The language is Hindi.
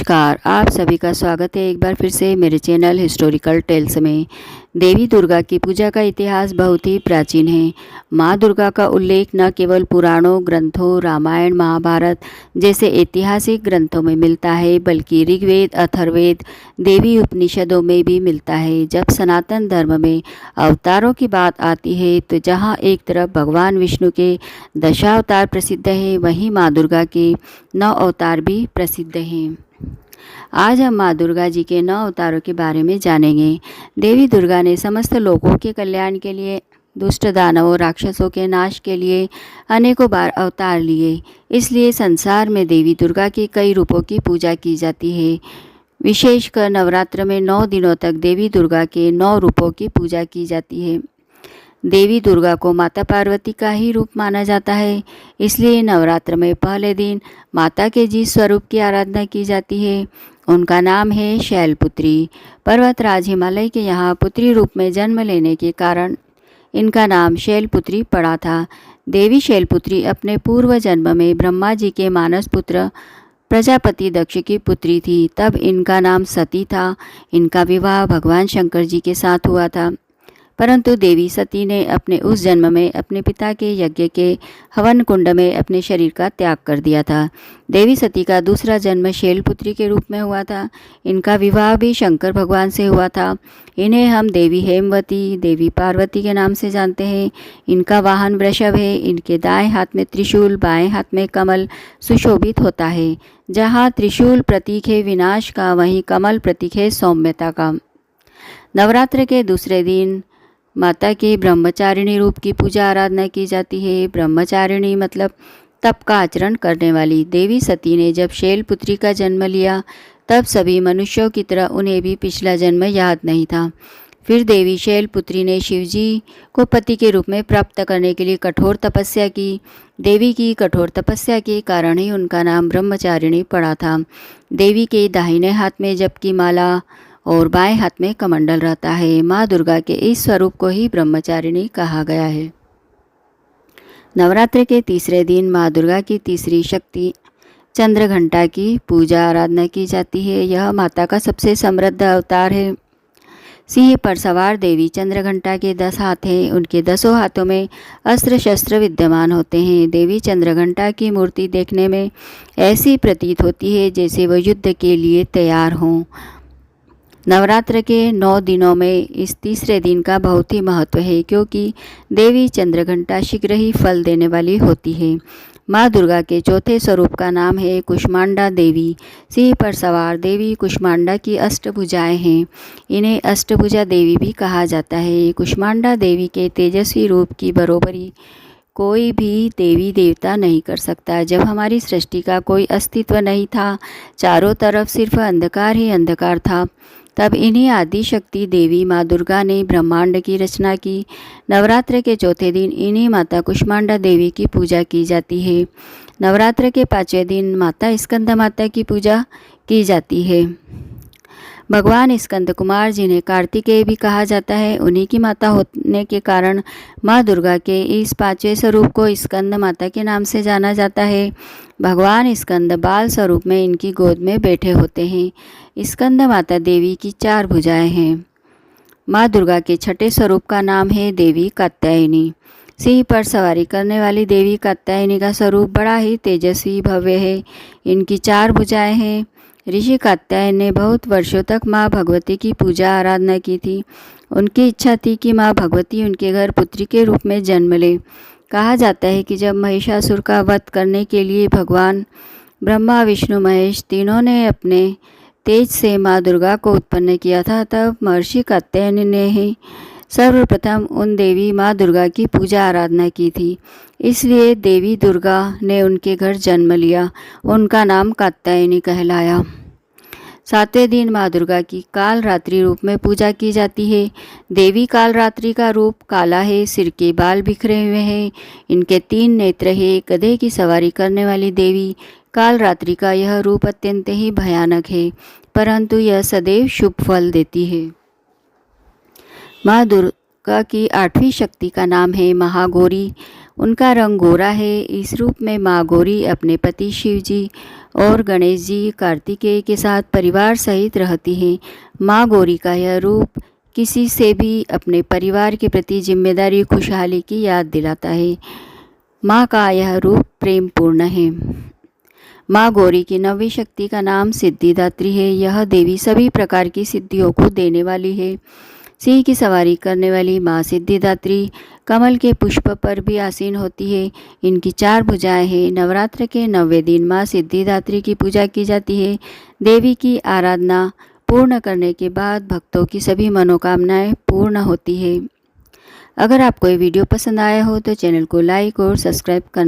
नमस्कार, आप सभी का स्वागत है एक बार फिर से मेरे चैनल हिस्टोरिकल टेल्स में। देवी दुर्गा की पूजा का इतिहास बहुत ही प्राचीन है। माँ दुर्गा का उल्लेख न केवल पुराणों ग्रंथों, रामायण, महाभारत जैसे ऐतिहासिक ग्रंथों में मिलता है, बल्कि ऋग्वेद, अथर्ववेद, देवी उपनिषदों में भी मिलता है। जब सनातन धर्म में अवतारों की बात आती है, तो जहाँ एक तरफ भगवान विष्णु के दशावतार प्रसिद्ध है, वहीं माँ दुर्गा के 9 अवतार भी प्रसिद्ध हैं। आज हम माँ दुर्गा जी के 9 अवतारों के बारे में जानेंगे। देवी दुर्गा ने समस्त लोगों के कल्याण के लिए, दुष्ट दानवों राक्षसों के नाश के लिए अनेकों बार अवतार लिए। इसलिए संसार में देवी दुर्गा के कई रूपों की पूजा की जाती है। विशेषकर नवरात्र में 9 दिनों तक देवी दुर्गा के 9 रूपों की पूजा की जाती है। देवी दुर्गा को माता पार्वती का ही रूप माना जाता है, इसलिए नवरात्र में पहले दिन माता के जिस स्वरूप की आराधना की जाती है, उनका नाम है शैलपुत्री। पर्वतराज हिमालय के यहाँ पुत्री रूप में जन्म लेने के कारण इनका नाम शैलपुत्री पड़ा था। देवी शैलपुत्री अपने पूर्व जन्म में ब्रह्मा जी के मानस पुत्र प्रजापति दक्ष की पुत्री थी। तब इनका नाम सती था। इनका विवाह भगवान शंकर जी के साथ हुआ था, परंतु देवी सती ने अपने उस जन्म में अपने पिता के यज्ञ के हवन कुंड में अपने शरीर का त्याग कर दिया था। देवी सती का दूसरा जन्म शैलपुत्री के रूप में हुआ था। इनका विवाह भी शंकर भगवान से हुआ था। इन्हें हम देवी हेमवती, देवी पार्वती के नाम से जानते हैं। इनका वाहन वृषभ है। इनके दाएं हाथ में त्रिशूल, बाएं हाथ में कमल सुशोभित होता है। जहाँ त्रिशूल प्रतीक है विनाश का, वहीं कमल प्रतीक है सौम्यता का। नवरात्र के दूसरे दिन माता के ब्रह्मचारिणी रूप की पूजा आराधना की जाती है। ब्रह्मचारिणी मतलब तप का आचरण करने वाली। देवी सती ने जब शैलपुत्री का जन्म लिया, तब सभी मनुष्यों की तरह उन्हें भी पिछला जन्म याद नहीं था। फिर देवी शैलपुत्री ने शिवजी को पति के रूप में प्राप्त करने के लिए कठोर तपस्या की। देवी की कठोर तपस्या के कारण ही उनका नाम ब्रह्मचारिणी पड़ा था। देवी के दाहिने हाथ में जप की माला और बाएं हाथ में कमंडल रहता है। माँ दुर्गा के इस स्वरूप को ही ब्रह्मचारिणी कहा गया है। नवरात्र के तीसरे दिन माँ दुर्गा की तीसरी शक्ति चंद्रघंटा की पूजा आराधना की जाती है। यह माता का सबसे समृद्ध अवतार है। सिंह पर सवार देवी चंद्रघंटा के 10 हाथ हैं। उनके 10 हाथों में अस्त्र शस्त्र विद्यमान होते हैं। देवी चंद्रघंटा की मूर्ति देखने में ऐसी प्रतीत होती है जैसे वह युद्ध के लिए तैयार हों। नवरात्र के 9 दिनों में इस तीसरे दिन का बहुत ही महत्व है, क्योंकि देवी चंद्रघंटा शीघ्र ही फल देने वाली होती है। माँ दुर्गा के चौथे स्वरूप का नाम है कुष्मांडा देवी। सिंह पर सवार देवी कुष्मांडा की अष्टभुजाएं हैं। इन्हें अष्टभुजा देवी भी कहा जाता है। कुष्मांडा देवी के तेजस्वी रूप की बरोबरी कोई भी देवी देवता नहीं कर सकता। जब हमारी सृष्टि का कोई अस्तित्व नहीं था, चारों तरफ सिर्फ अंधकार ही अंधकार था, तब इन्हीं आदि शक्ति देवी माँ दुर्गा ने ब्रह्मांड की रचना की। नवरात्र के चौथे दिन इन्हीं माता कुष्मांडा देवी की पूजा की जाती है। नवरात्र के 5वें दिन माता स्कंद माता की पूजा की जाती है। भगवान स्कंद कुमार, जिन्हें कार्तिकेय भी कहा जाता है, उन्हीं की माता होने के कारण माँ दुर्गा के इस 5वें स्वरूप को स्कंद माता के नाम से जाना जाता है। भगवान स्कंद बाल स्वरूप में इनकी गोद में बैठे होते हैं। स्कंद माता देवी की 4 भुजाएं हैं। माँ दुर्गा के 6ठे स्वरूप का नाम है देवी कात्यायनी। सिंह पर सवारी करने वाली देवी कात्यायनी का स्वरूप बड़ा ही तेजस्वी भव्य है। इनकी 4 भुजाएं हैं। ऋषि कात्यायन ने बहुत वर्षों तक माँ भगवती की पूजा आराधना की थी। उनकी इच्छा थी कि माँ भगवती उनके घर पुत्री के रूप में जन्म ले। कहा जाता है कि जब महिषासुर का वध करने के लिए भगवान ब्रह्मा, विष्णु, महेश तीनों ने अपने तेज से माँ दुर्गा को उत्पन्न किया था, तब महर्षि कात्यायन ने ही सर्वप्रथम उन देवी माँ दुर्गा की पूजा आराधना की थी। इसलिए देवी दुर्गा ने उनके घर जन्म लिया। उनका नाम कात्यायनी कहलाया। 7वें दिन माँ दुर्गा की काल रात्रि रूप में पूजा की जाती है। देवी काल रात्रि का रूप काला है। सिर के बाल बिखरे हुए हैं। इनके 3 नेत्र हैं। गधे की सवारी करने वाली देवी काल रात्रि का यह रूप अत्यंत ही भयानक है, परंतु यह सदैव शुभ फल देती है। माँ दुर्गा की 8वीं शक्ति का नाम है महागौरी। उनका रंग गोरा है। इस रूप में माँ गौरी अपने पति शिवजी और गणेश जी कार्तिकेय के साथ परिवार सहित रहती हैं। माँ गौरी का यह रूप किसी से भी अपने परिवार के प्रति जिम्मेदारी खुशहाली की याद दिलाता है। माँ का यह रूप प्रेम पूर्ण है। माँ गौरी की नवी शक्ति का नाम सिद्धिदात्री है। यह देवी सभी प्रकार की सिद्धियों को देने वाली है। सिंह की सवारी करने वाली माँ सिद्धिदात्री कमल के पुष्प पर भी आसीन होती है। इनकी 4 भुजाएं हैं। नवरात्र के 9वें दिन माँ सिद्धिदात्री की पूजा की जाती है। देवी की आराधना पूर्ण करने के बाद भक्तों की सभी मनोकामनाएं पूर्ण होती है। अगर आपको ये वीडियो पसंद आया हो तो चैनल को लाइक और सब्सक्राइब करना